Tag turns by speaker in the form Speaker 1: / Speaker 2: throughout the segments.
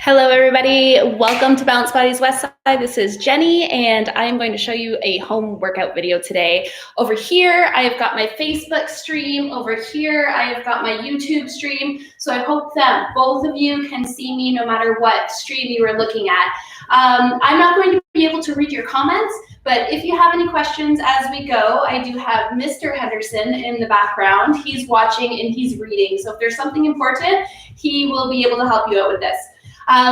Speaker 1: Hello everybody, welcome to Balance Body's Westside. This is Jenny and I'm going to show you a home workout video today. Over here, I've got my Facebook stream. Over here, I've got my YouTube stream. So I hope that both of you can see me no matter what stream you are looking at. I'm not going to be able to read your comments, but if you have any questions as we go, I do have Mr. Henderson in the background. He's watching and he's reading. So if there's something important, he will be able to help you out with this.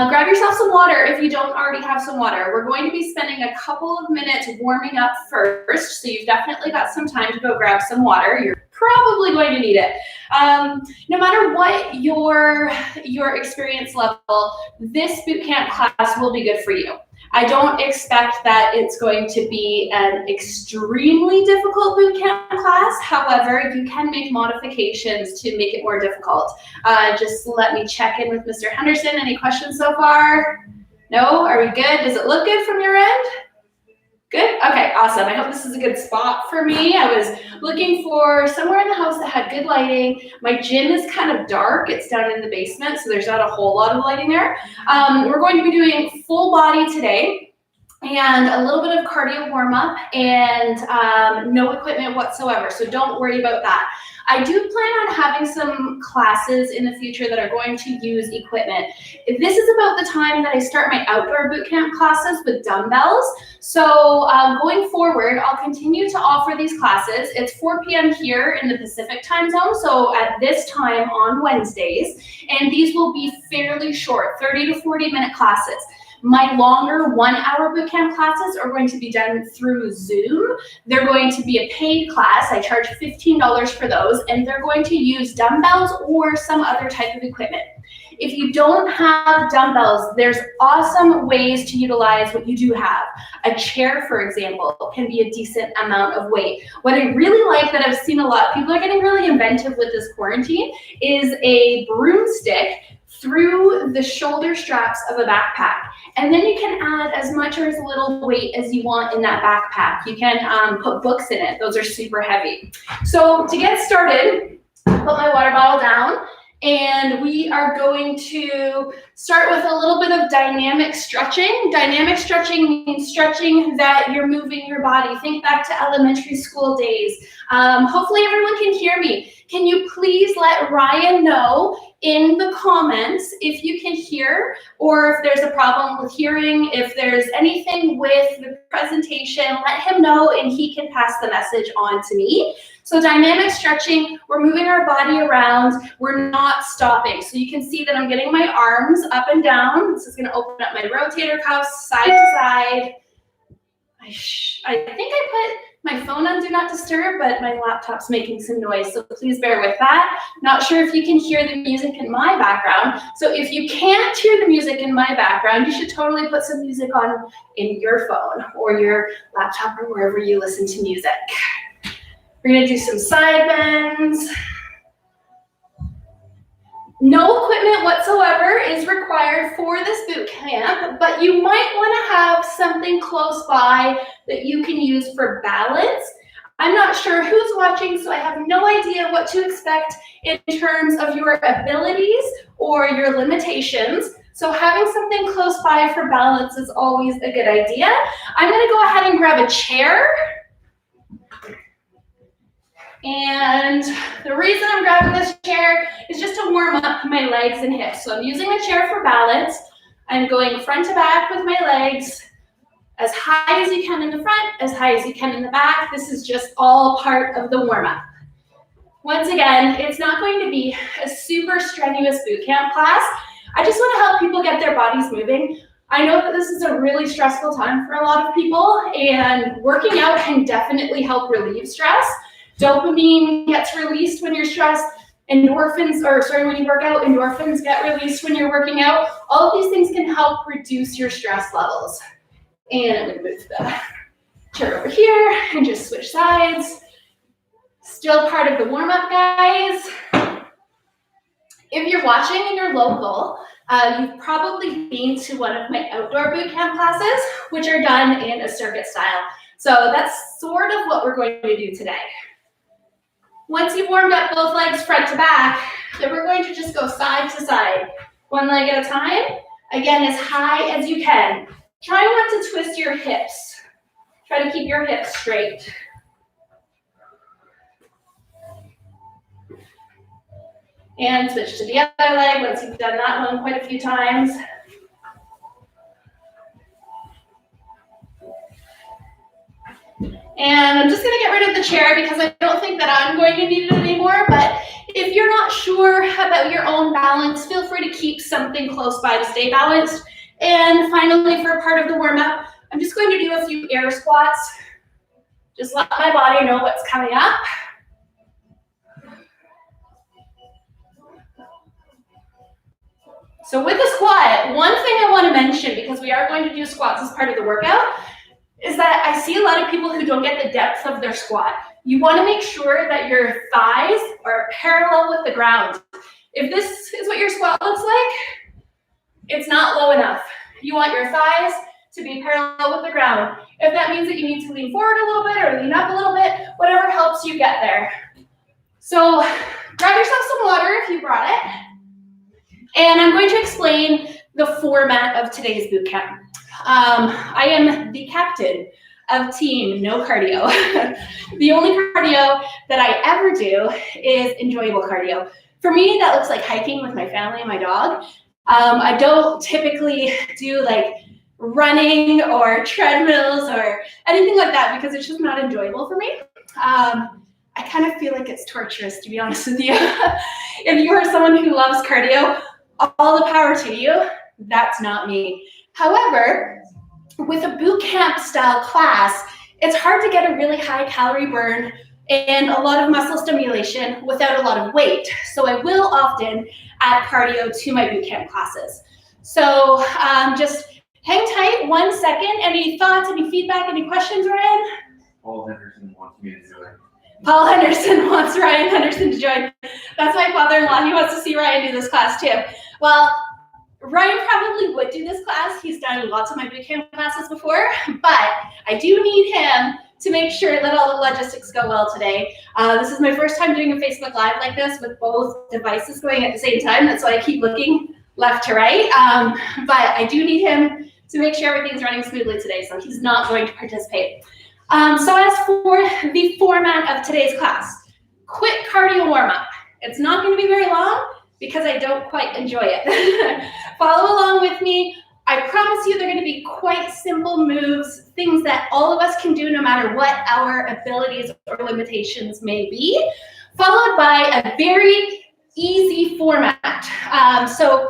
Speaker 1: Grab yourself some water if you don't already have some water. We're going to be spending a couple of minutes warming up first, so you've definitely got some time to go grab some water. You're probably going to need it. No matter what your experience level, this boot camp class will be good for you. I don't expect that it's going to be an extremely difficult boot camp class. However, you can make modifications to make it more difficult. Just let me check in with Mr. Henderson. Any questions so far? No? Are we good? Does it look good from your end? Good? Okay, awesome. I hope this is a good spot for me. I was looking for somewhere in the house that had good lighting. My gym is kind of dark. It's down in the basement, so there's not a whole lot of lighting there. We're going to be doing full body today and a little bit of cardio warm up and no equipment whatsoever, so don't worry about that. I do plan on having some classes in the future that are going to use equipment. This is about the time that I start my outdoor boot camp classes with dumbbells. So going forward, I'll continue to offer these classes. It's 4 p.m. here in the Pacific time zone, so at this time on Wednesdays, and these will be fairly short, 30 to 40 minute classes. My longer 1 hour bootcamp classes are going to be done through Zoom. They're going to be a paid class. I charge $15 for those, and they're going to use dumbbells or some other type of equipment. If you don't have dumbbells, there's awesome ways to utilize what you do have. A chair, for example, can be a decent amount of weight. What I really like that I've seen a lot, people are getting really inventive with this quarantine, is a broomstick through the shoulder straps of a backpack. And then you can add as much or as little weight as you want in that backpack. You can put books in it. Those are super heavy. So to get started, put my water bottle down, and we are going to start with a little bit of dynamic stretching. Dynamic stretching means stretching that you're moving your body. Think back to elementary school days. Hopefully everyone can hear me. Can you please let Ryan know in the comments if you can hear, or if there's a problem with hearing, if there's anything with the presentation, let him know and he can pass the message on to me. So dynamic stretching, we're moving our body around, we're not stopping. So you can see that I'm getting my arms up and down. This is gonna open up my rotator cuffs side to side. I think I put my phone on Do Not Disturb, but my laptop's making some noise, so please bear with that. Not sure if you can hear the music in my background. So if you can't hear the music in my background, you should totally put some music on in your phone or your laptop or wherever you listen to music. We're gonna do some side bends. No equipment whatsoever is required for this boot camp, but you might want to have something close by that you can use for balance. I'm not sure who's watching, so I have no idea what to expect in terms of your abilities or your limitations. So having something close by for balance is always a good idea. I'm going to go ahead and grab a chair. And the reason I'm grabbing this chair is just to warm up my legs and hips. So I'm using the chair for balance. I'm going front to back with my legs, as high as you can in the front, as high as you can in the back. This is just all part of the warm up. Once again, it's not going to be a super strenuous boot camp class. I just want to help people get their bodies moving. I know that this is a really stressful time for a lot of people, and working out can definitely help relieve stress. Dopamine gets released when you're stressed. When you work out, endorphins get released when you're working out. All of these things can help reduce your stress levels. And I'm going to move the chair over here and just switch sides. Still part of the warm-up, guys. If you're watching and you're local, you've probably been to one of my outdoor boot camp classes, which are done in a circuit style. So that's sort of what we're going to do today. Once you've warmed up both legs front to back, then we're going to just go side to side, one leg at a time. Again, as high as you can. Try not to twist your hips. Try to keep your hips straight. And switch to the other leg once you've done that one quite a few times. And I'm just gonna get rid of the chair because I don't think that I'm going to need it anymore, but if you're not sure about your own balance, feel free to keep something close by to stay balanced. And finally, for part of the warm-up, I'm just going to do a few air squats. Just let my body know what's coming up. So with the squat, one thing I want to mention, because we are going to do squats as part of the workout, is that I see a lot of people who don't get the depth of their squat. You want to make sure that your thighs are parallel with the ground. If this is what your squat looks like, it's not low enough. You want your thighs to be parallel with the ground. If that means that you need to lean forward a little bit or lean up a little bit, whatever helps you get there. So grab yourself some water if you brought it. And I'm going to explain the format of today's boot camp. I am the captain of team no cardio. The only cardio that I ever do is enjoyable cardio. For me, that looks like hiking with my family and my dog. I don't typically do like running or treadmills or anything like that because it's just not enjoyable for me. I kind of feel like it's torturous, to be honest with you. If you are someone who loves cardio, all the power to you. That's not me. However, with a boot camp style class, it's hard to get a really high calorie burn and a lot of muscle stimulation without a lot of weight. So I will often add cardio to my boot camp classes. So just hang tight 1 second. Any thoughts, any feedback, any questions, Ryan?
Speaker 2: Paul Henderson wants me to join.
Speaker 1: Paul Henderson wants Ryan Henderson to join. That's my father-in-law. He wants to see Ryan do this class too. Well, Ryan probably would do this class. He's done lots of my boot camp classes before, but I do need him to make sure that all the logistics go well today. This is my first time doing a Facebook Live like this with both devices going at the same time. That's why I keep looking left to right. But I do need him to make sure everything's running smoothly today, so he's not going to participate. So as for the format of today's class, quick cardio warm-up. It's not going to be very long because I don't quite enjoy it. Follow along with me. I promise you they're going to be quite simple moves, things that all of us can do no matter what our abilities or limitations may be, followed by a very easy format. So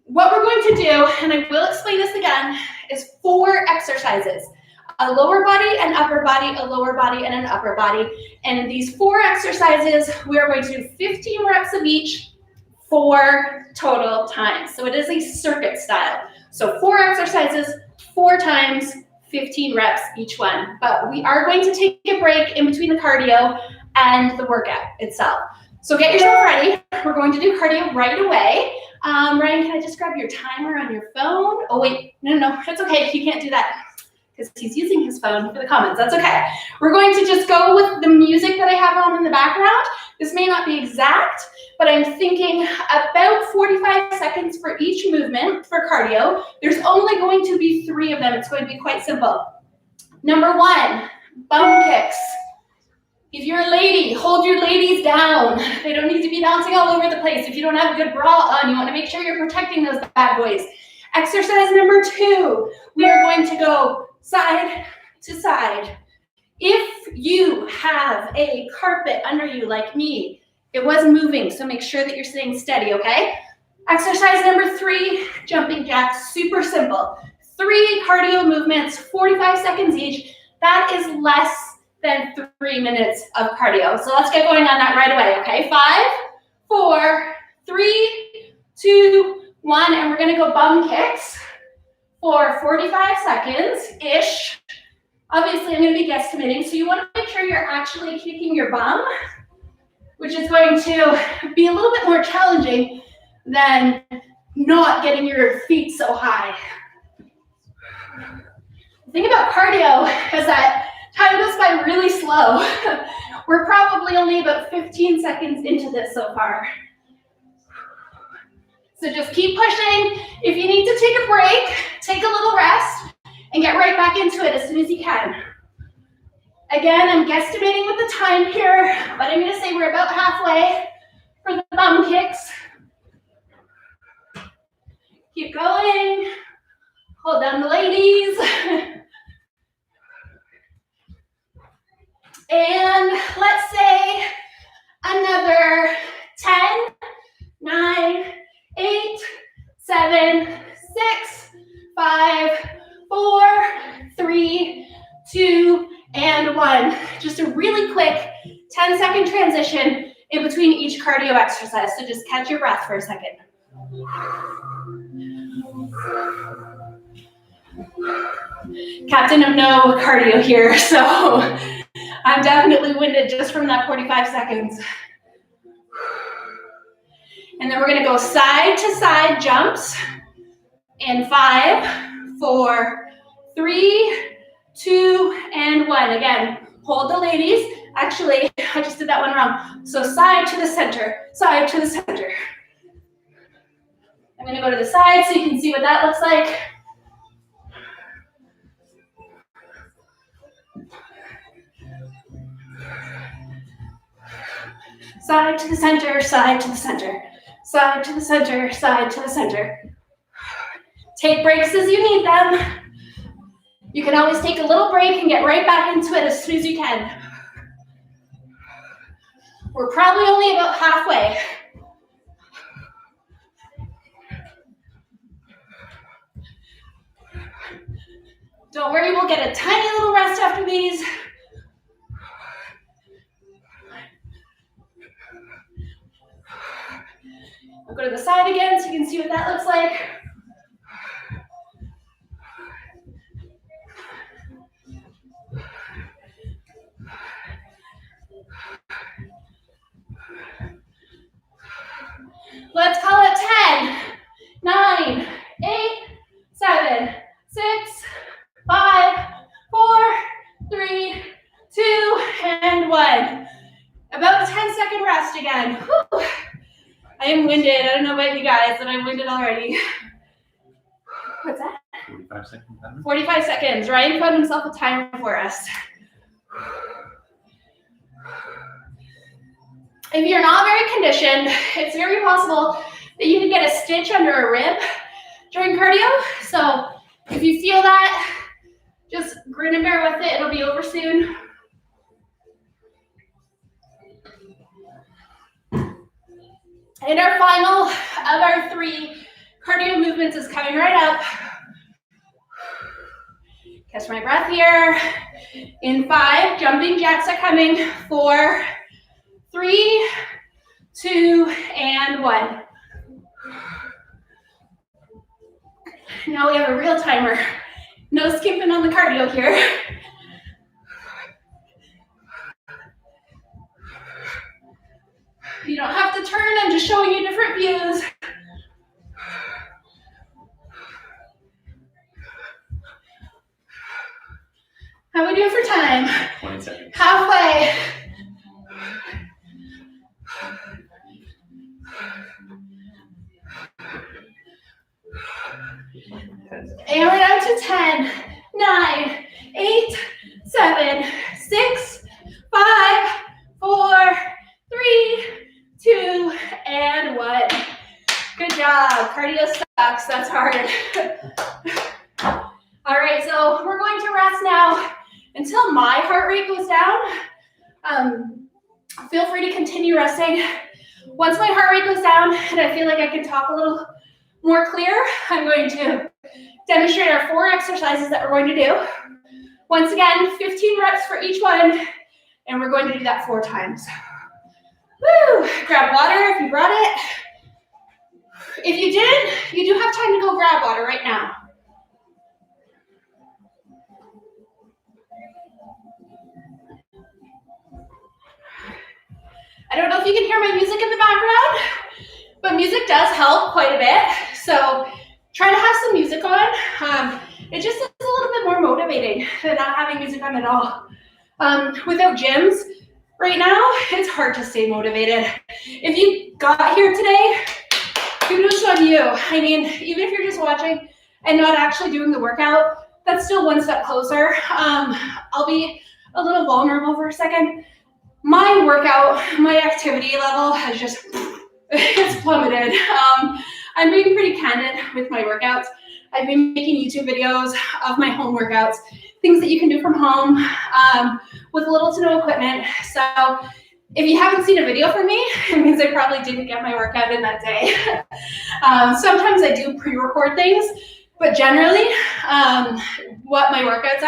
Speaker 1: what we're going to do, and I will explain this again, is 4 exercises. A lower body, an upper body, a lower body, and an upper body. And in these 4 exercises, we are going to do 15 reps of each, 4 total times. So it is a circuit style. So 4 exercises, 4 times, 15 reps each one. But we are going to take a break in between the cardio and the workout itself. So get yourself ready. We're going to do cardio right away. Ryan, can I just grab your timer on your phone? Oh wait, no, it's okay. You can't do that because he's using his phone for the comments. That's okay. We're going to just go with the music that I have on in the background. This may not be exact, but I'm thinking about 45 seconds for each movement for cardio. There's only going to be 3 of them. It's going to be quite simple. Number 1, bum kicks. If you're a lady, hold your ladies down. They don't need to be bouncing all over the place. If you don't have a good bra on, you want to make sure you're protecting those bad boys. Exercise number 2, we are going to go side to side. If you have a carpet under you like me, it was moving, so make sure that you're staying steady, okay? Exercise number 3, jumping jacks, super simple. 3 cardio movements, 45 seconds each. That is less than 3 minutes of cardio. So let's get going on that right away, okay? 5, 4, 3, 2, 1, and we're gonna go bum kicks for 45 seconds-ish. Obviously, I'm going to be guesstimating, so you want to make sure you're actually kicking your bum, which is going to be a little bit more challenging than not getting your feet so high. The thing about cardio is that time goes by really slow. We're probably only about 15 seconds into this so far. So just keep pushing. If you need to take a break, take a little rest and get right back into it as soon as you can. Again, I'm guesstimating with the time here, but I'm gonna say we're about halfway for the bum kicks. Keep going. Hold down the ladies. And let's say another 10, 9, 8, 7, 6, 5, 4, 3, 2, and 1. Just a really quick 10-second transition in between each cardio exercise. So just catch your breath for a second. Captain of no cardio here, so I'm definitely winded just from that 45 seconds. And then we're gonna go side to side jumps in 5, 4, 3, 2, and 1. Again, hold the ladies. Actually, I just did that one wrong. So side to the center, side to the center. I'm gonna go to the side so you can see what that looks like. Side to the center, side to the center, side to the center, side to the center. Take breaks as you need them. You can always take a little break and get right back into it as soon as you can. We're probably only about halfway. Don't worry, we'll get a tiny little rest after these. I'll go to the side again so you can see what that looks like. Let's call it 10, 9, 8, 7, 6, 5, 4, 3, 2, and 1. About a 10-second rest again. Whew. I am winded. I don't know about you guys, but I'm winded already. What's that?
Speaker 2: 45 seconds.
Speaker 1: 45 seconds. Ryan put himself a timer for us. If you're not very conditioned, it's very possible that you can get a stitch under a rib during cardio. So if you feel that, just grin and bear with it. It'll be over soon. And our final of our 3 cardio movements is coming right up. Catch my breath here. In 5, jumping jacks are coming. 4, 3, 2, and 1. Now we have a real timer. No skipping on the cardio here. You don't have to turn, I'm just showing you different views. How are we doing for time?
Speaker 2: 20 seconds.
Speaker 1: Halfway. And we're down to 10, 9, 8, 7, 6, 5, 4, 3, 2, and 1. Good job. Cardio sucks. That's hard. All right, so we're going to rest now until my heart rate goes down. Feel free to continue resting. Once my heart rate goes down and I feel like I can talk a little more clear, I'm going to demonstrate our 4 exercises that we're going to do. Once again, 15 reps for each one, and we're going to do that 4 times. Woo! Grab water if you brought it. If you didn't, you do have time to go grab water right now. I don't know if you can hear my music in the background, but music does help quite a bit. So try to have some music on. It just is a little bit more motivating than not having music on at all. Without gyms right now, it's hard to stay motivated. If you got here today, kudos of you. I mean, even if you're just watching and not actually doing the workout, that's still one step closer. I'll be a little vulnerable for a second. My workout, my activity level has just, it's plummeted. I'm being pretty candid with my workouts. I've been making YouTube videos of my home workouts, things that you can do from home with little to no equipment. So if you haven't seen a video from me, it means I probably didn't get my workout in that day. Sometimes I do pre-record things, but generally what my workouts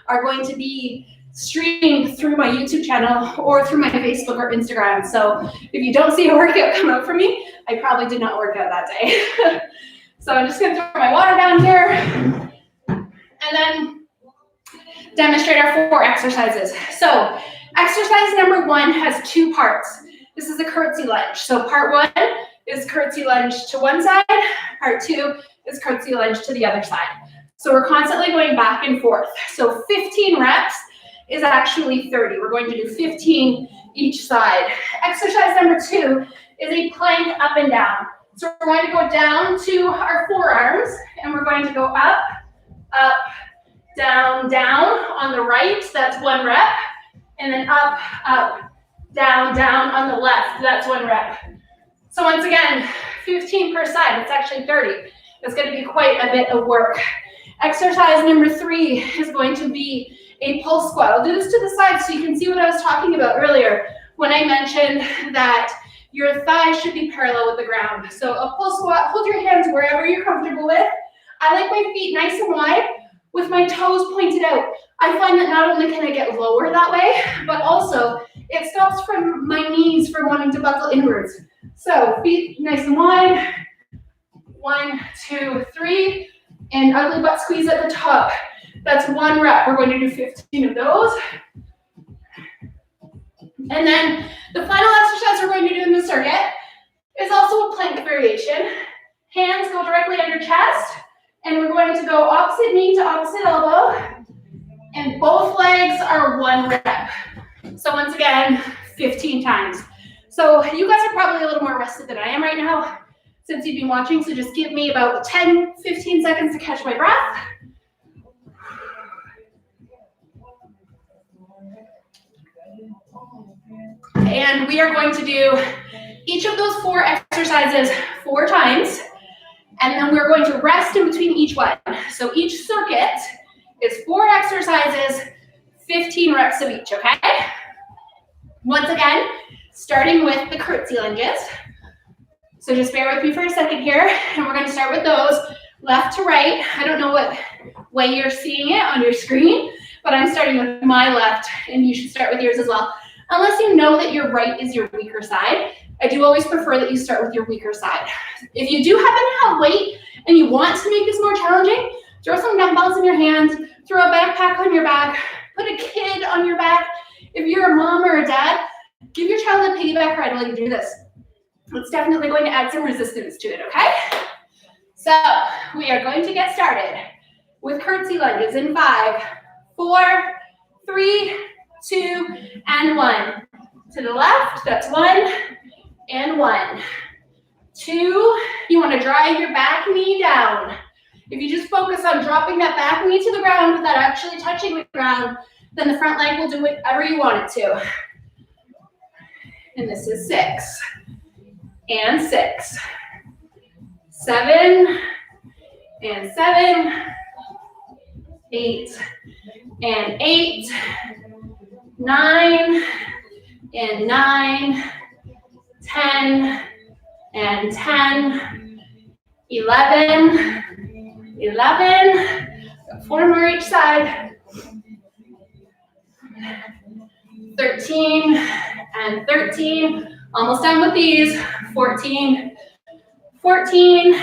Speaker 1: are going to be streamed through my YouTube channel or through my Facebook or Instagram. So if you don't see a workout come out for me, I probably did not work out that day. So I'm just gonna throw my water down here and then demonstrate our 4 exercises. So exercise number 1 has 2 parts. This is a curtsy lunge. So part 1 is curtsy lunge to one side. Part 2 is curtsy lunge to the other side. So we're constantly going back and forth. So 15 reps is actually 30. We're going to do 15 each side. Exercise number 2 is a plank up and down. So we're going to go down to our forearms and we're going to go up, up, down, down on the right. That's 1 rep. And then up, up, down, down on the left. That's 1 rep. So once again, 15 per side. It's actually 30. It's going to be quite a bit of work. Exercise number 3 is going to be a pulse squat. I'll do this to the side so you can see what I was talking about earlier when I mentioned that your thighs should be parallel with the ground. So a pulse squat, hold your hands wherever you're comfortable with. I like my feet nice and wide with my toes pointed out. I find that not only can I get lower that way, but also it stops from my knees from wanting to buckle inwards. So feet nice and wide. 1, 2, 3, and ugly butt squeeze at the top. That's 1 rep. We're going to do 15 of those. And then the final exercise we're going to do in the circuit is also a plank variation. Hands go directly under chest, and we're going to go opposite knee to opposite elbow, and both legs are 1 rep. So once again, 15 times. So you guys are probably a little more rested than I am right now since you've been watching, so just give me about 10, 15 seconds to catch my breath. And we are going to do each of those 4 exercises 4 times, and then we're going to rest in between each one. So each circuit is 4 exercises, 15 reps of each, okay? Once again, starting with the curtsy lunges. So just bear with me for a second here, and we're going to start with those left to right. I don't know what way you're seeing it on your screen, but I'm starting with my left, and you should start with yours as well. Unless you know that your right is your weaker side, I do always prefer that you start with your weaker side. If you do happen to have weight and you want to make this more challenging, throw some dumbbells in your hands, throw a backpack on your back, put a kid on your back. If you're a mom or a dad, give your child a piggyback ride while you do this. It's definitely going to add some resistance to it, okay? So we are going to get started with curtsy lunges in 5, 4, 3, 2, and 1. To the left, that's 1, and 1. 2, you want to drive your back knee down. If you just focus on dropping that back knee to the ground without actually touching the ground, then the front leg will do whatever you want it to. And this is 6, and 6, 7, and 7, 8, and 8, 9, and 9, 10, and 10, 11, 11, 4 more each side, 13, and 13, almost done with these, 14, 14,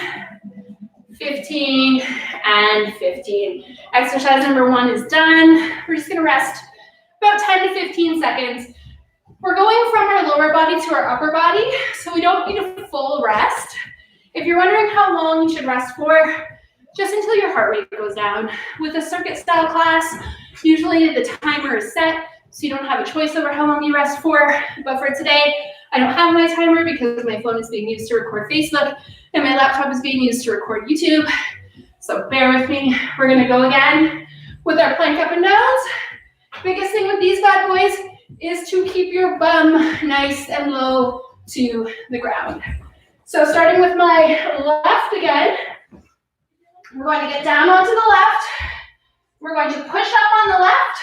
Speaker 1: 15, and 15. Exercise number 1 is done. We're just gonna rest about 10 to 15 seconds. We're going from our lower body to our upper body, so we don't need a full rest. If you're wondering how long you should rest for, just until your heart rate goes down. With a circuit style class, usually the timer is set, so you don't have a choice over how long you rest for. But for today, I don't have my timer because my phone is being used to record Facebook and my laptop is being used to record YouTube. So bear with me. We're gonna go again with our plank up and downs. Biggest thing with these bad boys is to keep your bum nice and low to the ground. So starting with my left again, we're going to get down onto the left. We're going to push up on the left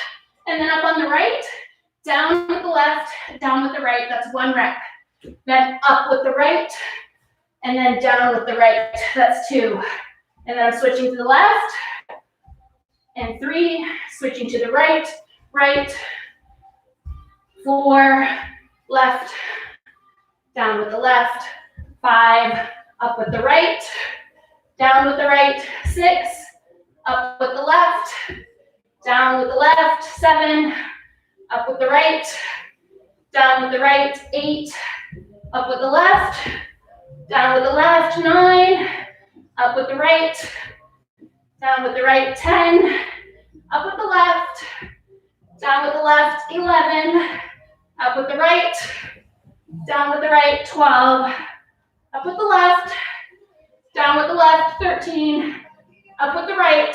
Speaker 1: and then up on the right, down with the left, down with the right. That's 1 rep. Then up with the right and then down with the right. That's 2. And then I'm switching to the left and 3, switching to the right, right, 4, left, down with the left, 5, up with the right, down with the right, 6, up with the left, down with the left, 7, up with the right, down with the right, 8, up with the left, down with the left, 9, up with the right, down with the right, 10, up with the left, down with the left, 11, up with the right, down with the right, 12, up with the left, down with the left, 13, up with the right,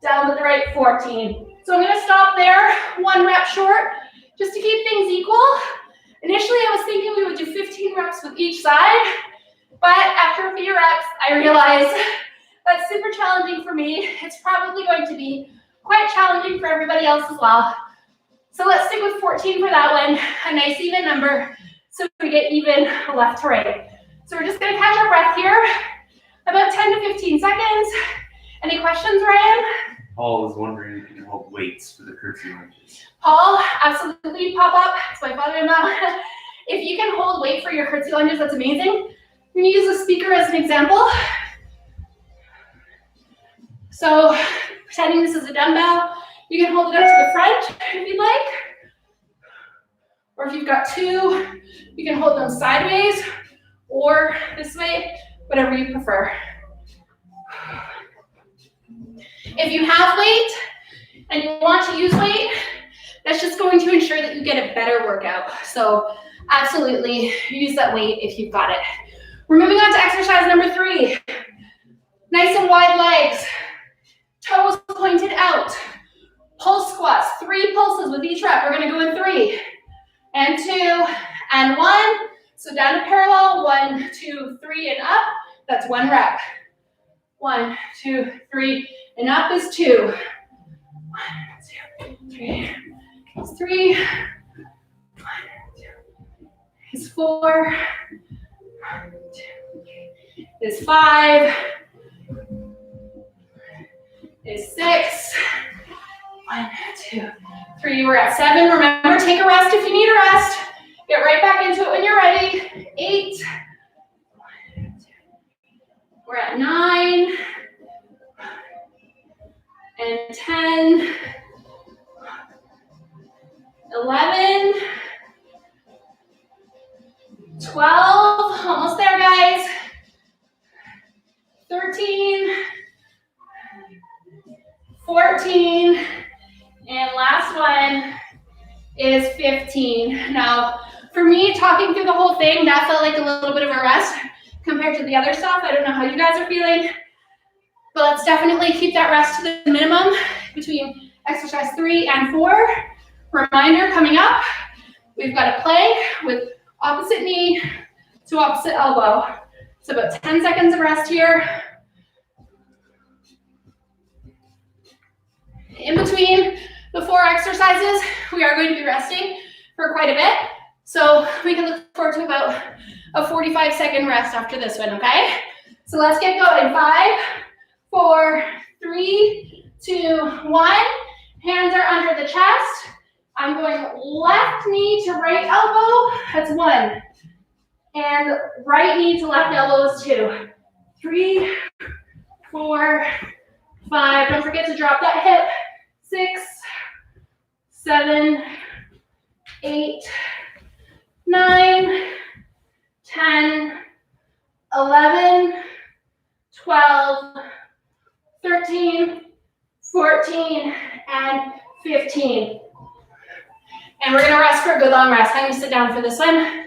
Speaker 1: down with the right, 14. So I'm gonna stop there, 1 rep short, just to keep things equal. Initially, I was thinking we would do 15 reps with each side, but after a few reps, I realized that's super challenging for me. It's probably going to be quite challenging for everybody else as well. So let's stick with 14 for that one, a nice even number, so we get even left to right. So we're just gonna catch our breath here, about 10 to 15 seconds. Any questions, Ryan?
Speaker 2: Paul was wondering if you can hold weights for the curtsy lunges.
Speaker 1: Paul, absolutely, pop up. It's my father-in-law. If you can hold weight for your curtsy lunges, that's amazing. I'm gonna use a speaker as an example. So pretending this is a dumbbell, you can hold it up to the front if you'd like. Or if you've got 2, you can hold them sideways or this way, whatever you prefer. If you have weight and you want to use weight, that's just going to ensure that you get a better workout. So absolutely use that weight if you've got it. We're moving on to exercise number 3. Nice and wide legs, toes pointed out. Pulse squats, 3 pulses with each rep. We're gonna go in 3 and 2 and 1. So down to parallel, 1, 2, 3 and up. That's 1 rep. 1, 2, 3 and up is 2. 1, 2, 3 is 3. 1, 2 is 4. 1, 2 is 5. Is 6. 1, 2, 3. We're at 7. Remember, take a rest if you need a rest. Get right back into it when you're ready. 8. 1, 2. We're at 9. And 10. 11. 12. Almost there, guys. 13. 14, and last one is 15. Now, for me, talking through the whole thing, that felt like a little bit of a rest compared to the other stuff. I don't know how you guys are feeling, but let's definitely keep that rest to the minimum between exercise 3 and 4. Reminder coming up, we've got a plank with opposite knee to opposite elbow. So about 10 seconds of rest here. In between the 4 exercises, we are going to be resting for quite a bit. So we can look forward to about a 45-second rest after this one, okay? So let's get going. 5, 4, 3, 2, 1. Hands are under the chest. I'm going left knee to right elbow. That's 1. And right knee to left elbow is 2. 3, 4, 5. Don't forget to drop that hip. 6, 7, 8, 9, 10, 11, 12, 13, 14, and 15. And we're gonna rest for a good long rest. I'm gonna sit down for this one.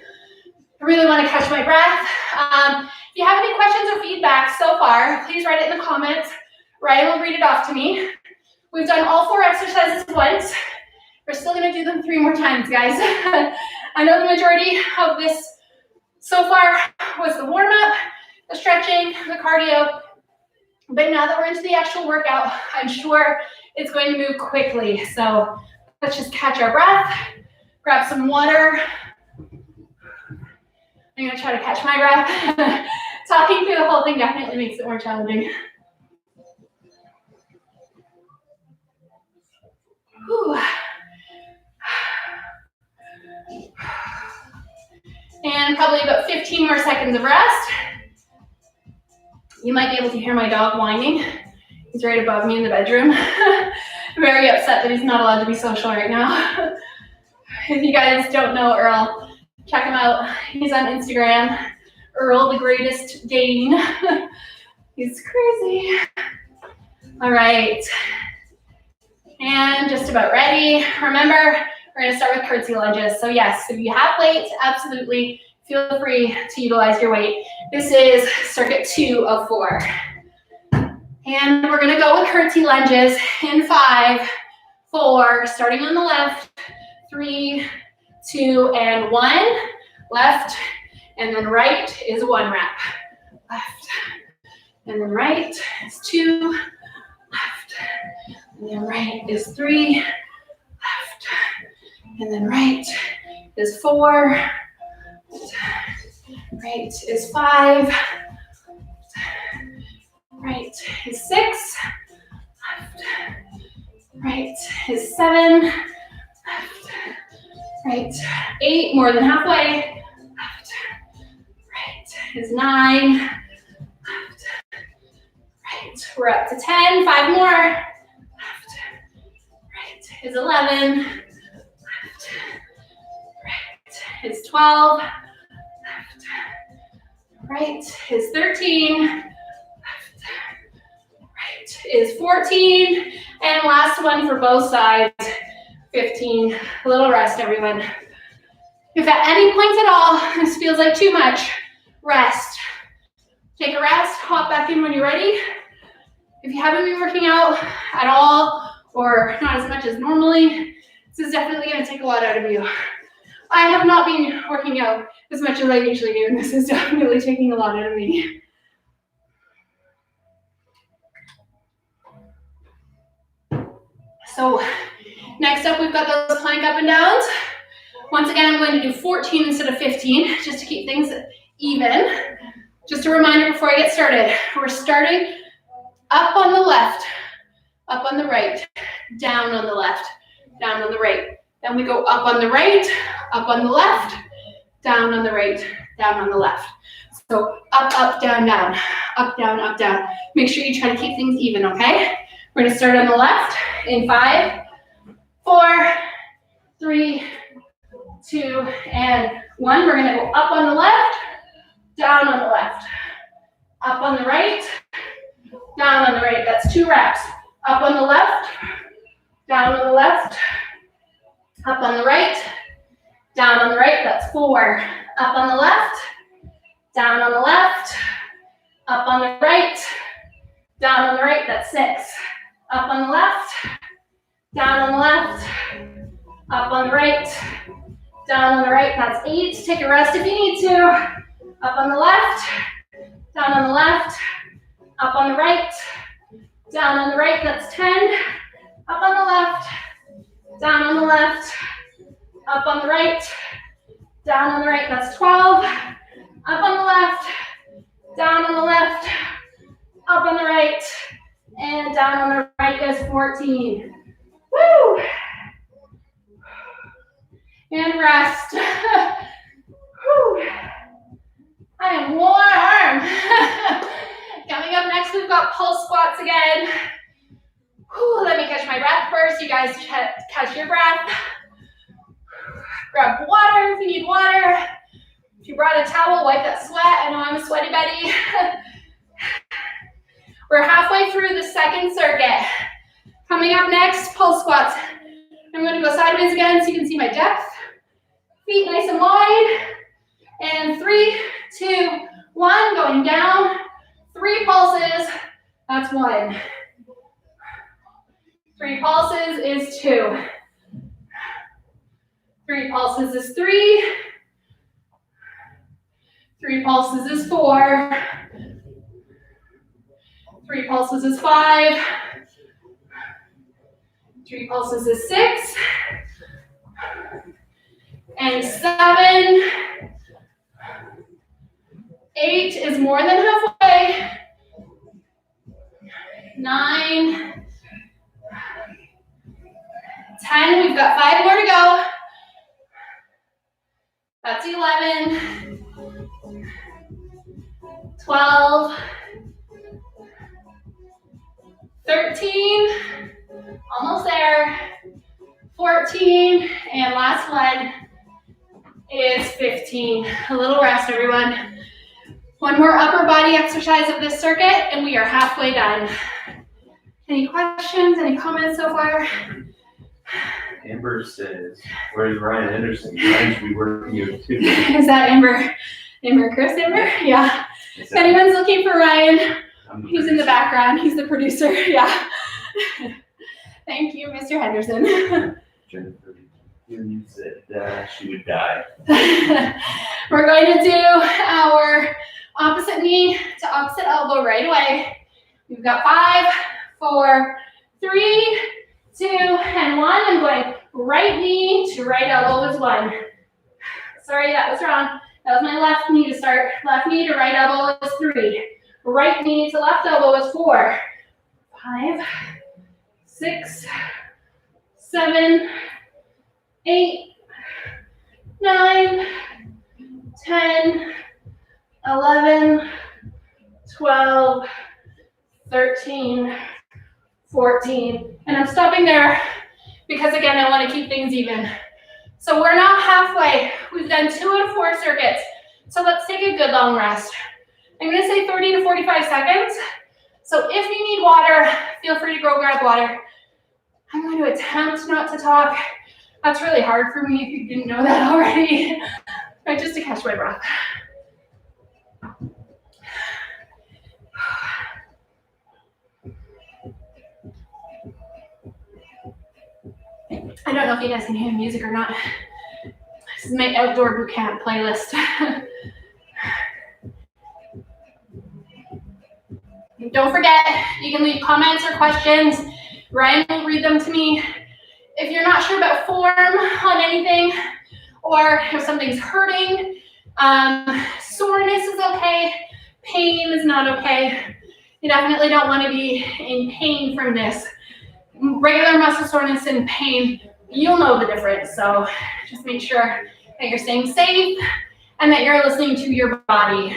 Speaker 1: I really want to catch my breath. If you have any questions or feedback so far, please write it in the comments. Ryan will read it off to me. We've done all 4 exercises once. We're still going to do them 3 more times, guys. I know the majority of this so far was the warm-up, the stretching, the cardio, but now that we're into the actual workout, I'm sure it's going to move quickly. So let's just catch our breath, grab some water. I'm going to try to catch my breath. Talking through the whole thing definitely makes it more challenging. Whew. And probably about 15 more seconds of rest. You might be able to hear my dog whining. He's right above me in the bedroom. Very upset that he's not allowed to be social right now. If you guys don't know Earl, check him out. He's on Instagram. Earl, the greatest Dane. He's crazy. All right. And just about ready. Remember, we're going to start with curtsy lunges. So yes, if you have weights, absolutely feel free to utilize your weight. This is circuit 2 of 4. And we're going to go with curtsy lunges in 5, 4, starting on the left, 3, 2, and 1. Left, and then right is 1 rep. Left, and then right is 2. Left, and then right is 3. Left, and then right is 4. Right is 5. Right is 6. Left. Right is 7. Left. Right. 8, more than halfway. Left. Right is 9. Left. Right. We're up to 10. 5 more. Left. Right is 11. Left. Right is 12. Left. Right is 13. Left. Right is 14. And last one for both sides, 15. A little rest, everyone. If at any point at all this feels like too much, rest. Take a rest, hop back in when you're ready. If you haven't been working out at all or not as much as normally, this is definitely going to take a lot out of you. I have not been working out as much as I usually do, and this is definitely taking a lot out of me. So next up, we've got those plank up and downs. Once again, I'm going to do 14 instead of 15, just to keep things even. Just a reminder before I get started, we're starting up on the left, up on the right, down on the left, down on the right. Then we go up on the right, up on the left, down on the right, down on the left. So up, up, down, down, up, down, up, down. Make sure you try to keep things even, okay? We're gonna start on the left in 5, 4, 3, 2, and 1. We're gonna go up on the left, down on the left, up on the right, down on the right. That's 2 reps. Up on the left, down on the left, up on the right, down on the right. That's 4. Up on the left, down on the left, up on the right, down on the right. That's 6. Up on the left, down on the left, up on the right, down on the right. That's 8. Take a rest if you need to. Up on the left, down on the left, up on the right, down on the right. That's 10. Up on the left, down on the left, up on the right, down on the right. That's 12. Up on the left, down on the left, up on the right, and down on the right is 14. Woo! And rest. Woo! I am warm. Coming up next, we've got pulse squats again. Whew, let me catch my breath first. You guys catch your breath. Grab water if you need water. If you brought a towel, wipe that sweat. I know I'm a sweaty Betty. We're halfway through the second circuit. Coming up next, pulse squats. I'm going to go sideways again so you can see my depth. Feet nice and wide. And 3, 2, 1, going down. 3 pulses, that's 1. 3 pulses is 2. 3 pulses is 3. 3 pulses is 4. 3 pulses is 5. 3 pulses is 6. And 7. 8 is more than halfway. 9. 10, we've got 5 more to go. That's 11. 12. 13. Almost there. 14. And last one is 15. A little rest, everyone. One more upper body exercise of this circuit, and we are halfway done. Any questions? Any comments so far?
Speaker 2: Amber says, where's Ryan Anderson? Ryan should be working here too.
Speaker 1: Is that Amber? Amber, Chris, Amber? Yeah. If anyone's looking for Ryan, he's in the background. He's the producer. Yeah. Thank you, Mr. Henderson.
Speaker 2: Jennifer, you said she would die.
Speaker 1: We're going to do our opposite knee to opposite elbow right away. We've got 5, 4, 3, 2, and 1. I'm going right knee to right elbow is 1. Sorry, that was wrong. That was my left knee to start. Left knee to right elbow is 3. Right knee to left elbow is 4. 5, 6, 7, 8, 9, 10, 11, 12, 13, 14. And I'm stopping there because, again, I want to keep things even. So we're now halfway. We've done 2 out of 4 circuits. So let's take a good long rest. I'm going to say 30 to 45 seconds. So if you need water, feel free to go grab water. I'm going to attempt not to talk. That's really hard for me if you didn't know that already. But just to catch my breath. I don't know if you guys can hear music or not. This is my outdoor boot camp playlist. Don't forget, you can leave comments or questions. Ryan will read them to me. If you're not sure about form on anything, or if something's hurting, soreness is okay, pain is not okay. You definitely don't want to be in pain from this. Regular muscle soreness and pain, you'll know the difference. So just make sure that you're staying safe and that you're listening to your body.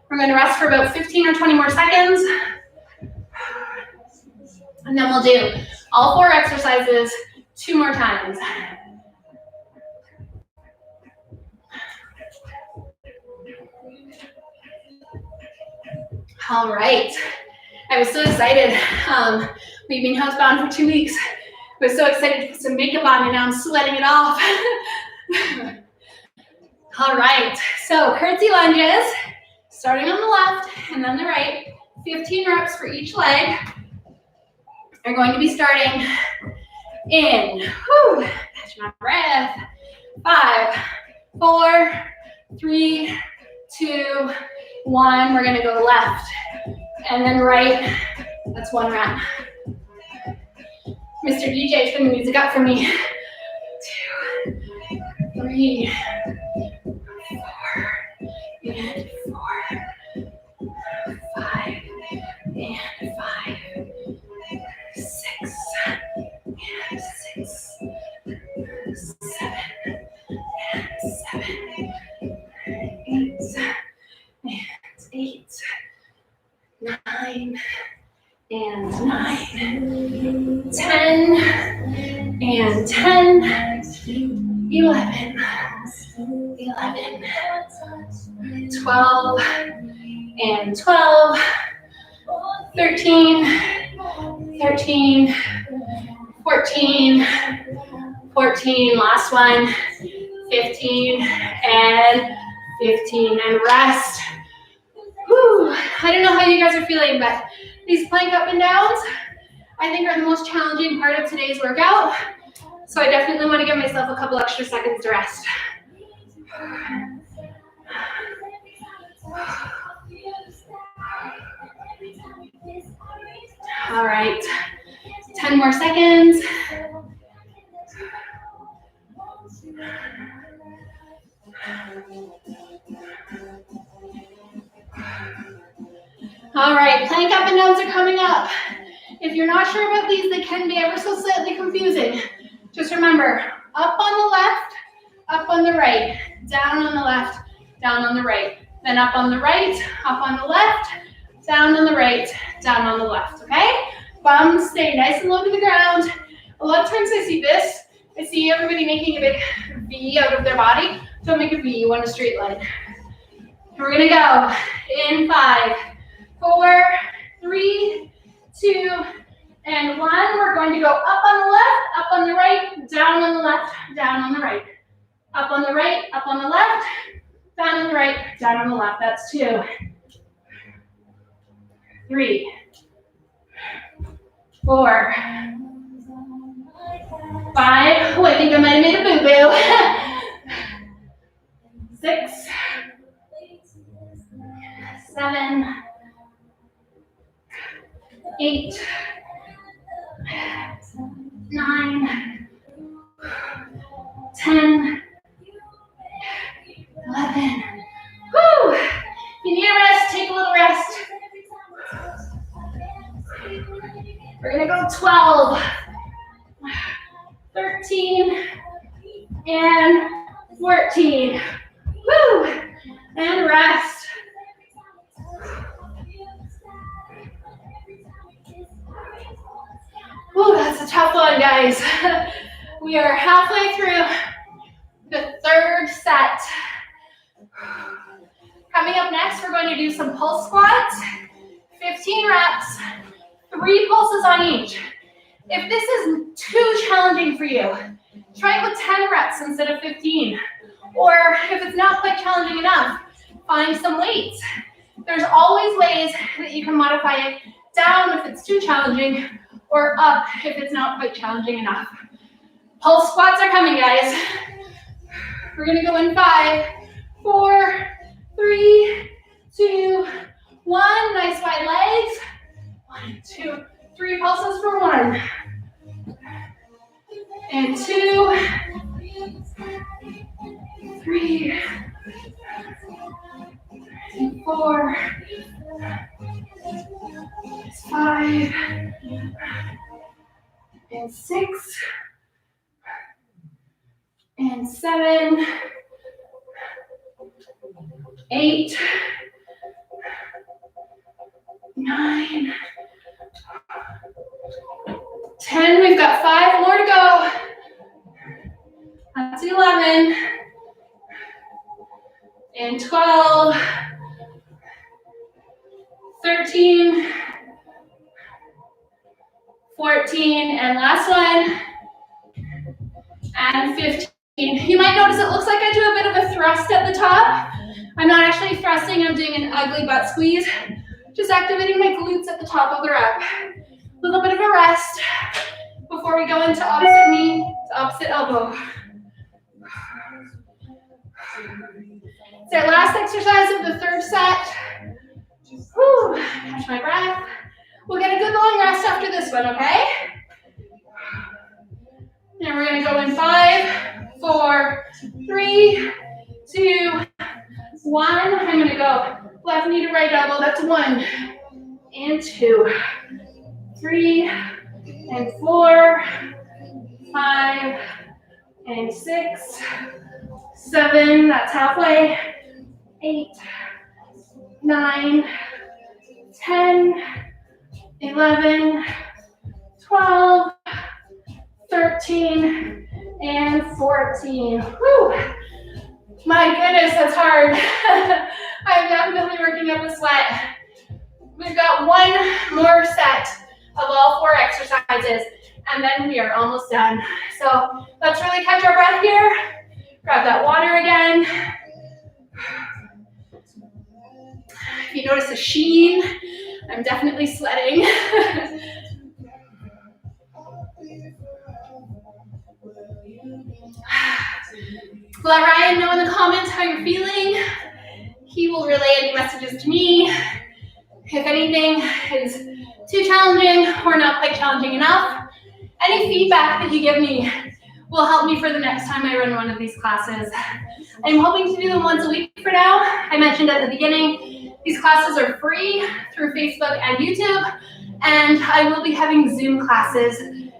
Speaker 1: We're going to rest for about 15 or 20 more seconds. And then we'll do all 4 exercises 2 more times. All right. I was so excited. We've been housebound for 2 weeks. I was so excited to put some makeup on, and now I'm sweating it off. All right. So curtsy lunges, starting on the left and then the right. 15 reps for each leg. Are going to be starting in, catch my breath, 5, 4, 3, 2, 1. We're going to go left and then right. That's 1 rep. Mr. DJ, turn the music up for me. 2, 3, 4, and 4, 5, and 5, 6, and 6, 7, and 7, 8, and 8, 9, and 9, 10, and 10, 11, 11, 12, and 12, 13, 13, 14, 14, last one, 15, and 15, and rest. Whew. I don't know how you guys are feeling, but these plank up and downs, I think, are the most challenging part of today's workout. So I definitely want to give myself a couple extra seconds to rest. All right, 10 more seconds. All right, plank up and downs are coming up. If you're not sure about these, they can be ever so slightly confusing. Just remember, up on the left, up on the right, down on the left, down on the right. Then up on the right, up on the left, down on the right, down on the left, okay? Bums stay nice and low to the ground. A lot of times I see this. I see everybody making a big V out of their body. Don't make a V, you want a straight line. We're gonna go in 5, 4, 3, 2, and 1. We're going to go up on the left, up on the right, down on the left, down on the right. Up on the right, up on the left, down on the right, down on the left. That's 2, 3, 4, 5. Oh, I think I might have made a boo-boo. 6, 7, 8, 9, 10, 11. Woo! If you need a rest, take a little rest. We're gonna go 12, 13, and 14. Woo! And rest. Woo, that's a tough one, guys. We are halfway through the 3rd set. Coming up next, we're going to do some pulse squats, 15 reps, 3 pulses on each. If this is too challenging for you, try it with 10 reps instead of 15. Or if it's not quite challenging enough, find some weights. There's always ways that you can modify it down if it's too challenging, or up if it's not quite challenging enough. Pulse squats are coming, guys. We're gonna go in 5, 4, 3, 2, 1. Nice wide legs. 1, 2, 3 pulses for 1. And 2, 3, and 4, 5, and 6, and 7, 8, 9, 10. We've got 5 more to go. That's 11, and 12, 13, 14, and last one, and 15. You might notice it looks like I do a bit of a thrust at the top. I'm not actually thrusting, I'm doing an ugly butt squeeze. Just activating my glutes at the top of the rep. A little bit of a rest before we go into opposite knee to opposite elbow. It's our last exercise of the 3rd set. Whew, catch my breath. We'll get a good long rest after this one, okay? And we're gonna go in 5, 4, 3, 2, 1. I'm gonna go left knee to right elbow. That's 1, and 2, 3, and 4, 5, and 6, 7. That's halfway. 8, 9, 10, 11, 12, 13, and 14. Whew. My goodness, that's hard. I'm definitely working up a sweat. We've got 1 more set of all 4 exercises, and then we are almost done. So let's really catch our breath here. Grab that water again. If you notice a sheen, I'm definitely sweating. Let Ryan know in the comments how you're feeling. He will relay any messages to me. If anything is too challenging or not quite challenging enough, any feedback that you give me will help me for the next time I run one of these classes. I'm hoping to do them once a week for now. I mentioned at the beginning, these classes are free through Facebook and YouTube, and I will be having Zoom classes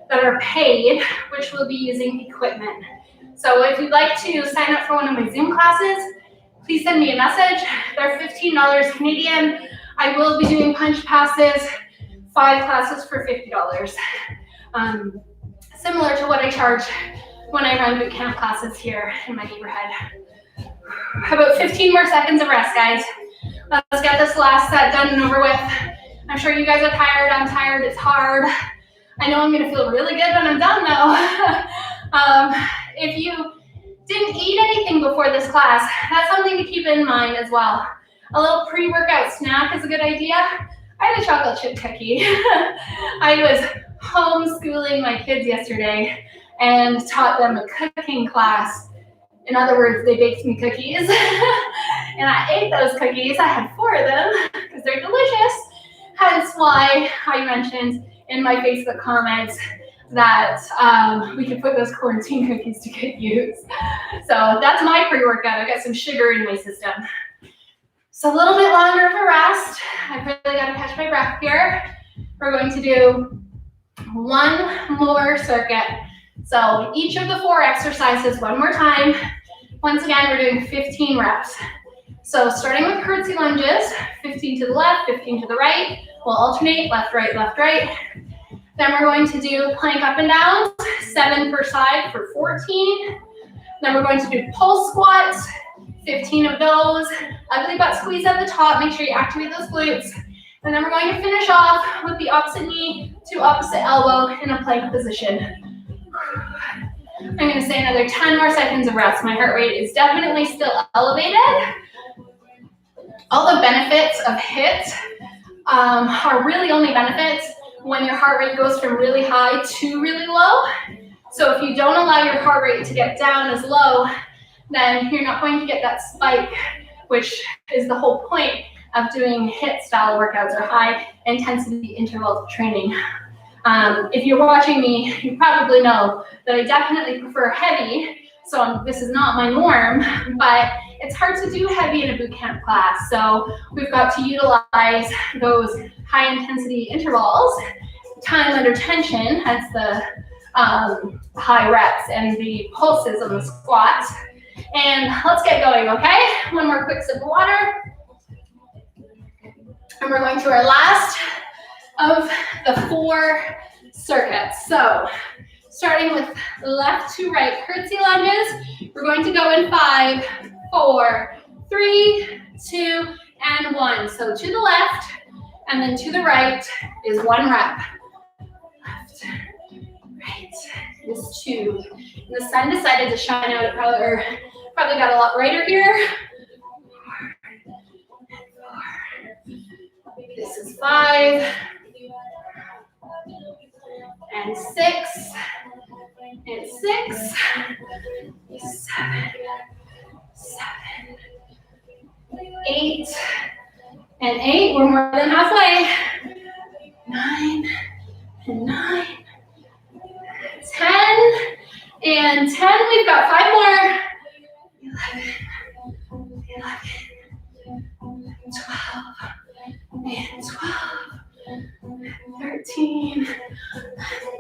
Speaker 1: that are paid, which will be using equipment. So if you'd like to sign up for one of my Zoom classes, please send me a message. They're $15 Canadian. I will be doing punch passes, 5 classes for $50. Similar to what I charge when I run boot camp classes here in my neighborhood. About 15 more seconds of rest, guys. Let's get this last set done and over with. I'm sure you guys are tired. I'm tired. It's hard. I know I'm going to feel really good when I'm done, though. If you didn't eat anything before this class, that's something to keep in mind as well. A little pre-workout snack is a good idea. I had a chocolate chip cookie. I was homeschooling my kids yesterday and taught them a cooking class. In other words, they baked me cookies. And I ate those cookies. I had 4 of them because they're delicious. Hence why I mentioned in my Facebook comments that we could put those quarantine cookies to good use. So that's my pre-workout. I've got some sugar in my system. So a little bit longer of a rest. I've really got to catch my breath here. We're going to do 1 more circuit. So each of the 4 exercises one more time. Once again, we're doing 15 reps. So starting with curtsy lunges, 15 to the left, 15 to the right. We'll alternate left, right, left, right. Then we're going to do plank up and down, 7 per side for 14. Then we're going to do pulse squats, 15 of those. Ugly butt squeeze at the top, make sure you activate those glutes. And then we're going to finish off with the opposite knee to opposite elbow in a plank position. I'm going to say another 10 more seconds of rest. My heart rate is definitely still elevated. All the benefits of HIIT are really only benefits when your heart rate goes from really high to really low. So if you don't allow your heart rate to get down as low, then you're not going to get that spike, which is the whole point of doing HIIT style workouts or high intensity interval training. If you're watching me, you probably know that I definitely prefer heavy. So this is not my norm, but it's hard to do heavy in a boot camp class. So we've got to utilize those high intensity intervals, time under tension, that's the high reps and the pulses on the squats. And let's get going, okay? 1 more quick sip of water. And we're going to our last of the 4 circuits. So starting with left to right curtsy lunges, we're going to go in 5, 4, 3, 2, and 1. So to the left and then to the right is 1 rep. Left, right is 2. And the sun decided to shine out. It probably got a lot brighter here. 4. This is 5. And 6. And 6. 7. 8. And 8. We're more than halfway. 9. And 9. 10. And 10. We've got 5 more. 11. 12. And 12. 13.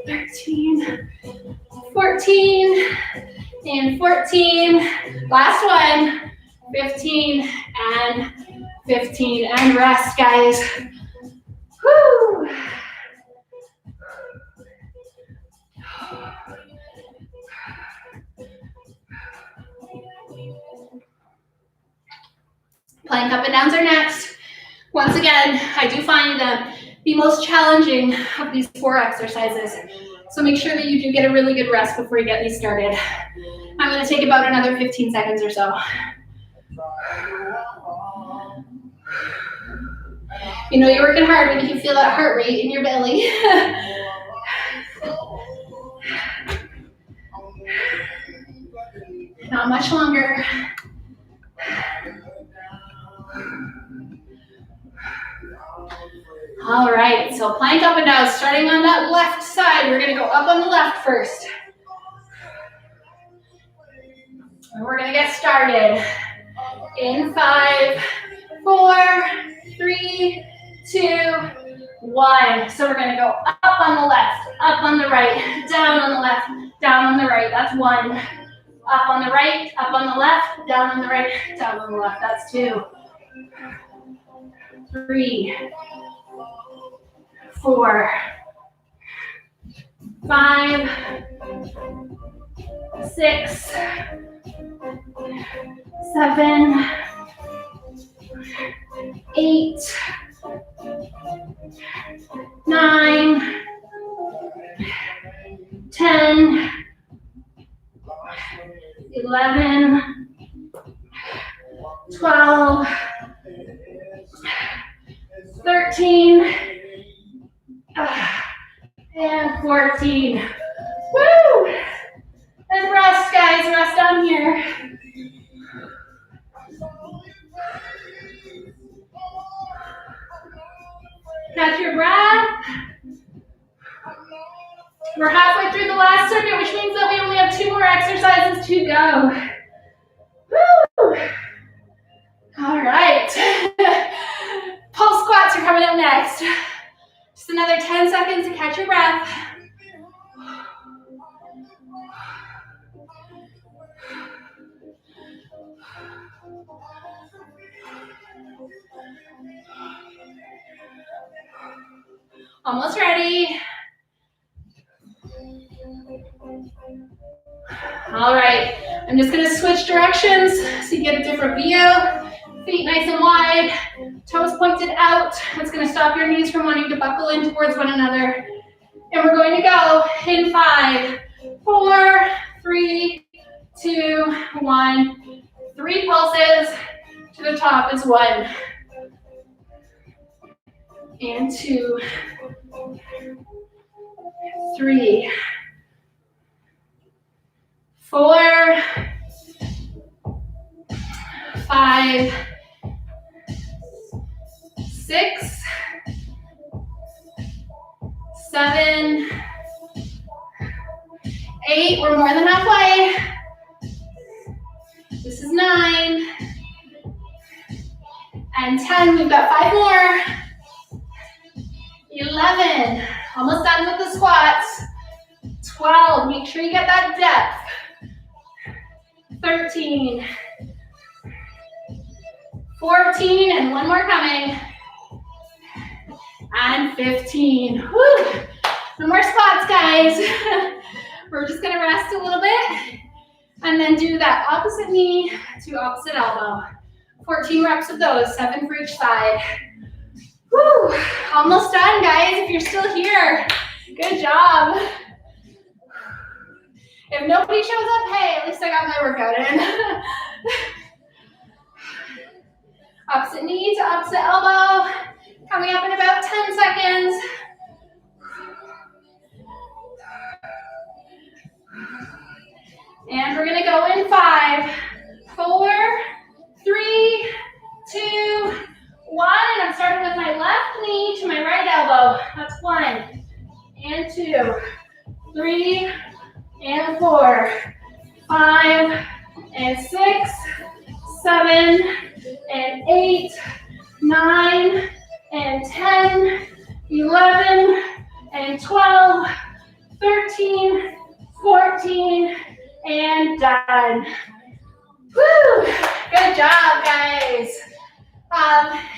Speaker 1: 13. 14. And 14. Last one. 15 and 15. And rest, guys. Woo! Plank up and downs are next. Once again, I do find them the most challenging of these 4 exercises. So make sure that you do get a really good rest before you get these started. I'm going to take about another 15 seconds or so. You know you're working hard when you can feel that heart rate in your belly. Not much longer. All right, so plank up and down, starting on that left side. We're gonna go up on the left first. And we're gonna get started in 5, 4, 3, 2, 1. So we're gonna go up on the left, up on the right, down on the left, down on the right. That's 1. Up on the right, up on the left, down on the right, down on the left. That's 2. 3, 4, 5, 6, 7, 8, 9, 10, 11, 12, 13, and 14. Woo! And rest, guys, rest down here. Catch your breath. We're halfway through the last circuit, which means that we only have 2 more exercises to go. Woo! All right. Pulse squats are coming up next. Just another 10 seconds to catch your breath. Almost ready. All right, I'm just gonna switch directions so you get a different view. Feet nice and wide, toes pointed out. That's gonna stop your knees from wanting to buckle in towards one another. And we're going to go in 5, 4, 3, 2, 1. 3 pulses to the top is 1. And 2, 3, 4, 5, 6, 7, 8. We're more than halfway. This is 9. And 10. We've got 5 more. 11. Almost done with the squats. 12. Make sure you get that depth. 13. 14. And 1 more coming. And 15. Whew. No more squats, guys. We're just gonna rest a little bit and then do that opposite knee to opposite elbow. 14 reps of those, 7 for each side. Whew. Almost done, guys. If you're still here, good job. If nobody shows up, hey, at least I got my workout in. Opposite knee to opposite elbow. Coming up in about 10 seconds. And we're gonna go in 5, 4, 3, 2, 1. And I'm starting with my left knee to my right elbow. That's 1 and 2, 3 and 4, 5 and 6, 7 and 8, 9 and 10, 11 and 12, 13, 14, and done. Woo! Good job, guys.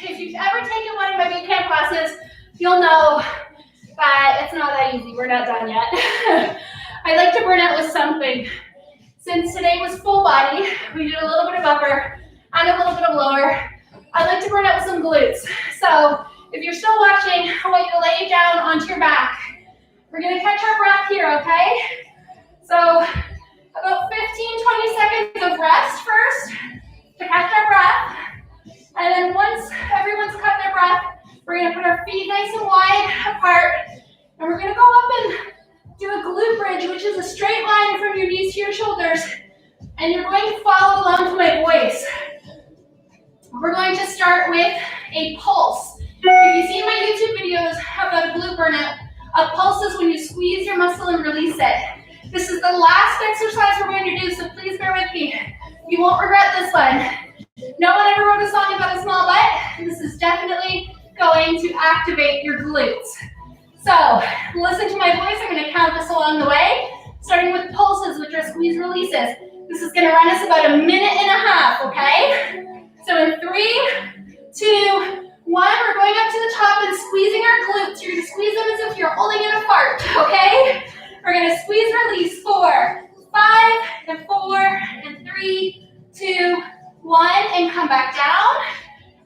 Speaker 1: If you've ever taken one of my boot camp classes, you'll know that it's not that easy. We're not done yet. I like to burn out with something. Since today was full body, we did a little bit of upper and a little bit of lower. I like to burn out with some glutes. So if you're still watching, I want you to lay down onto your back. We're gonna catch our breath here, okay? So about 15-20 seconds of rest first to catch our breath. And then once everyone's caught their breath, we're gonna put our feet nice and wide apart, and we're gonna go up and do a glute bridge, which is a straight line from your knees to your shoulders, and you're going to follow along to my voice. We're going to start with a pulse. If you see my YouTube videos about a glute burnout, a pulse is when you squeeze your muscle and release it. This is the last exercise we're going to do, so please bear with me. You won't regret this one. No one ever wrote a song about a small butt. This is definitely going to activate your glutes. So listen to my voice. I'm going to count this along the way, starting with pulses, which are squeeze releases. This is going to run us about 1.5 minutes, okay? So in 3, 2, 1, we're going up to the top and squeezing our glutes. You're going to squeeze them as if you're holding in a fart, okay? We're going to squeeze, release, 4, 5, and 4, and 3, 2, 1, and come back down.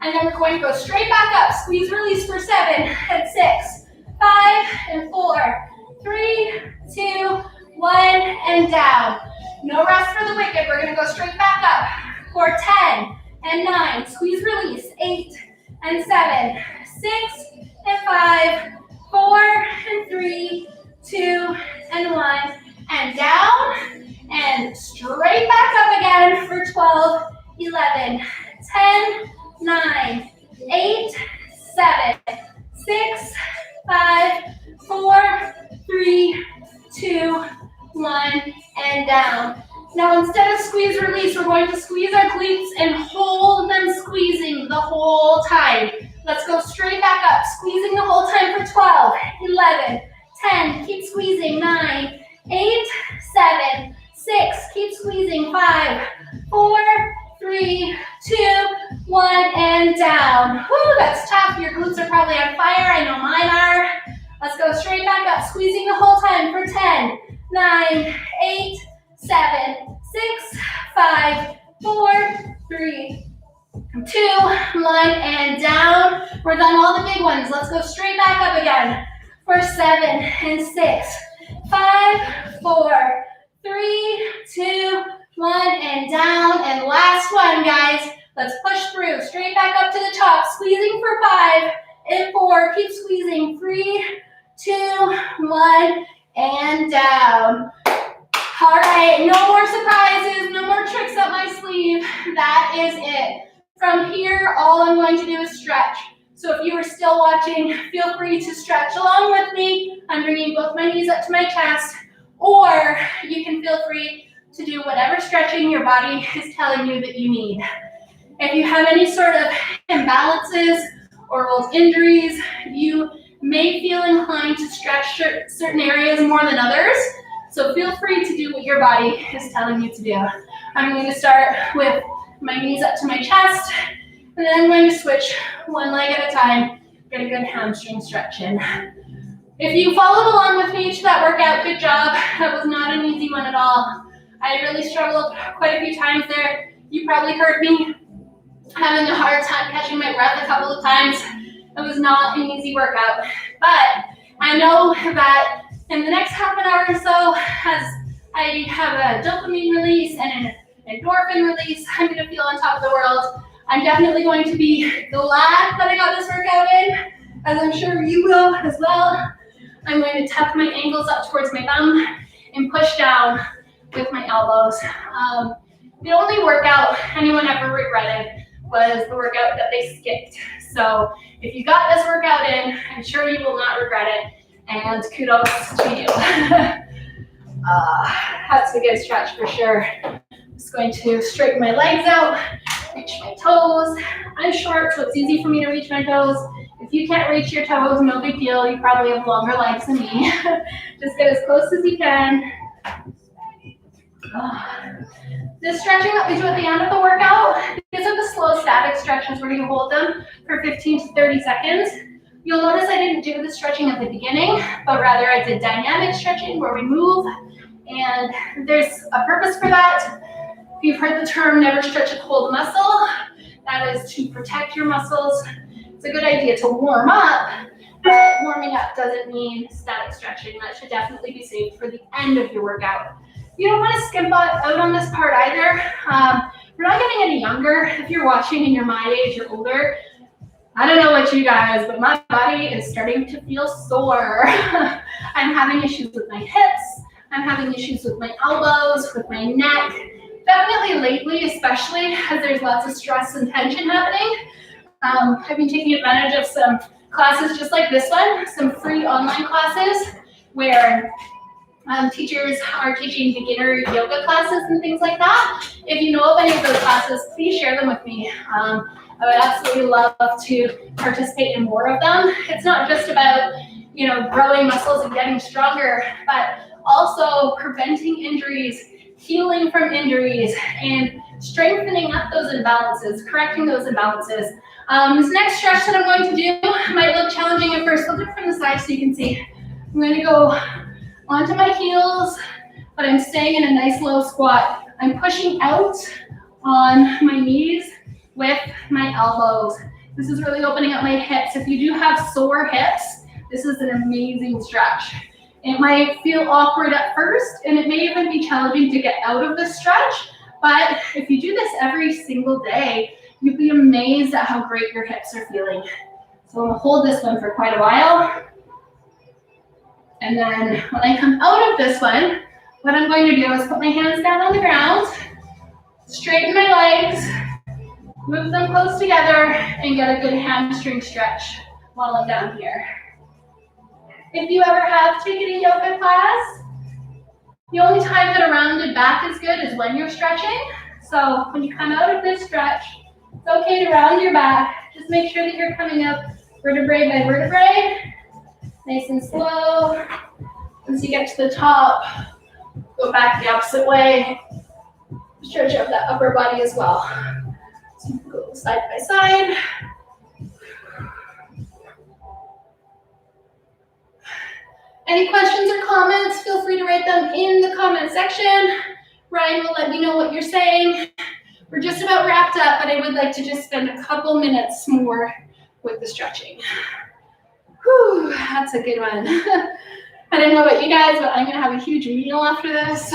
Speaker 1: And then we're going to go straight back up. Squeeze, release for 7, and 6, 5, and 4, 3, 2, 1, and down. No rest for the wicked. We're going to go straight back up for 10, and 9, squeeze, release, 8, and 7, 6, and 5, 4, and 3, 2, and 1, and down, and straight back up again for 12, 11, 10, 9, 8, 7, 6, 5, 4, 3, 2, 1, and down. Now instead of squeeze, release, we're going to squeeze our glutes and hold them squeezing the whole time. Let's go straight back up, squeezing the whole time for 12, 11, 10, keep squeezing, 9, 8, 7, 6, keep squeezing, 5, 4, 3, 2, 1, and down. Whew, that's tough. Your glutes are probably on fire. I know mine are. Let's go straight back up, squeezing the whole time for 10, 9, 8, 7, 6, 5, 4, 3, 2, 1, and down. We're done all the big ones. Let's go straight back up again for 7 and 6, 5, 4, 3, 2, 1, and down. And last one, guys. Let's push through. Straight back up to the top. Squeezing for 5 and 4. Keep squeezing. 3, 2, 1, and down. All right, no more surprises, no more tricks up my sleeve. That is it. From here, all I'm going to do is stretch. So if you are still watching, feel free to stretch along with me. I'm bringing both my knees up to my chest, or you can feel free to do whatever stretching your body is telling you that you need. If you have any sort of imbalances or old injuries, you may feel inclined to stretch certain areas more than others. So feel free to do what your body is telling you to do. I'm going to start with my knees up to my chest, and then I'm going to switch one leg at a time, get a good hamstring stretch in. If you followed along with me to that workout, good job. That was not an easy one at all. I really struggled quite a few times there. You probably heard me having a hard time catching my breath a couple of times. It was not an easy workout, but I know that in the next half an hour or so, as I have a dopamine release and an endorphin release, I'm going to feel on top of the world. I'm definitely going to be glad that I got this workout in, as I'm sure you will as well. I'm going to tuck my ankles up towards my bum and push down with my elbows. The only workout anyone ever regretted was the workout that they skipped. So if you got this workout in, I'm sure you will not regret it. And kudos to you. That's a good stretch for sure. I'm just going to straighten my legs out, reach my toes. I'm short, so it's easy for me to reach my toes. If you can't reach your toes, no big deal. You probably have longer legs than me. Just get as close as you can. This stretching that we do at the end of the workout, these are the slow static stretches where you hold them for 15 to 30 seconds. You'll notice I didn't do the stretching at the beginning, but rather I did dynamic stretching where we move, and there's a purpose for that. If you've heard the term never stretch a cold muscle, that is to protect your muscles. It's a good idea to warm up, but warming up doesn't mean static stretching. That should definitely be saved for the end of your workout. You don't want to skimp out on this part either. We're not getting any younger. If you're watching and you're my age or older, I don't know about you guys, but my body is starting to feel sore. I'm having issues with my hips. I'm having issues with my elbows, with my neck. Definitely lately, especially as there's lots of stress and tension happening. I've been taking advantage of some classes just like this one, some free online classes where teachers are teaching beginner yoga classes and things like that. If you know of any of those classes, please share them with me. I would absolutely love to participate in more of them. It's not just about, you know, growing muscles and getting stronger, but also preventing injuries, healing from injuries, and strengthening up those imbalances, correcting those imbalances. This next stretch that I'm going to do might look challenging at first. I'll do it from the side so you can see. I'm going to go onto my heels, but I'm staying in a nice low squat. I'm pushing out on my knees with my elbows. This is really opening up my hips. If you do have sore hips, this is an amazing stretch. It might feel awkward at first, and it may even be challenging to get out of the stretch, but if you do this every single day, you'll be amazed at how great your hips are feeling. So I'm gonna hold this one for quite a while. And then when I come out of this one, what I'm going to do is put my hands down on the ground, straighten my legs, move them close together, and get a good hamstring stretch while I'm down here. If you ever have taken a yoga class, the only time that a rounded back is good is when you're stretching. So when you come out of this stretch, it's okay to round your back. Just make sure that you're coming up vertebrae by vertebrae, nice and slow. Once you get to the top, go back the opposite way. Stretch out that upper body as well. So you can go side by side. Any questions or comments, feel free to write them in the comment section. Ryan will let me know what you're saying. We're just about wrapped up, but I would like to just spend a couple minutes more with the stretching. Whew, that's a good one. I don't know about you guys, but I'm gonna have a huge meal after this.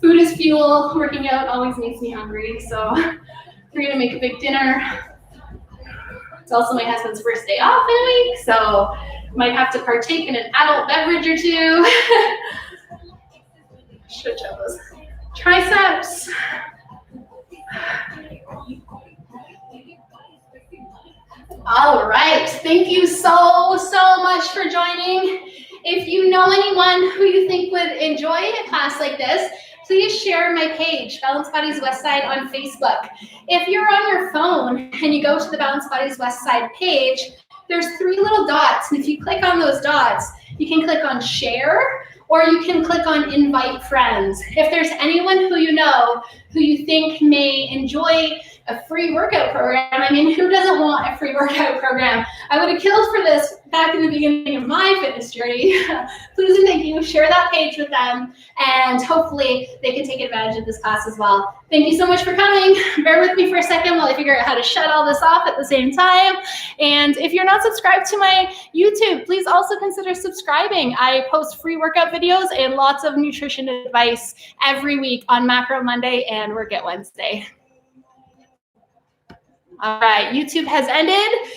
Speaker 1: Food is fuel. Working out always makes me hungry, so we're gonna make a big dinner. It's also my husband's first day off in a week, so might have to partake in an adult beverage or two. Stretch out those triceps. All right, thank you so much for joining. If you know anyone who you think would enjoy a class like this, please share my page, Balanced Bodies Westside on Facebook. If you're on your phone and you go to the Balanced Bodies Westside page, there's 3 little dots, and if you click on those dots, you can click on share, or you can click on invite friends. If there's anyone who you know who you think may enjoy a free workout program, I mean, who doesn't want a free workout program? I would have killed for this back in the beginning of my fitness journey. Please and thank you, share that page with them, and hopefully they can take advantage of this class as well. Thank you so much for coming. Bear with me for a second while I figure out how to shut all this off at the same time. And if you're not subscribed to my YouTube, please also consider subscribing. I post free workout videos and lots of nutrition advice every week on Macro Monday and Workout Wednesday. All right, YouTube has ended.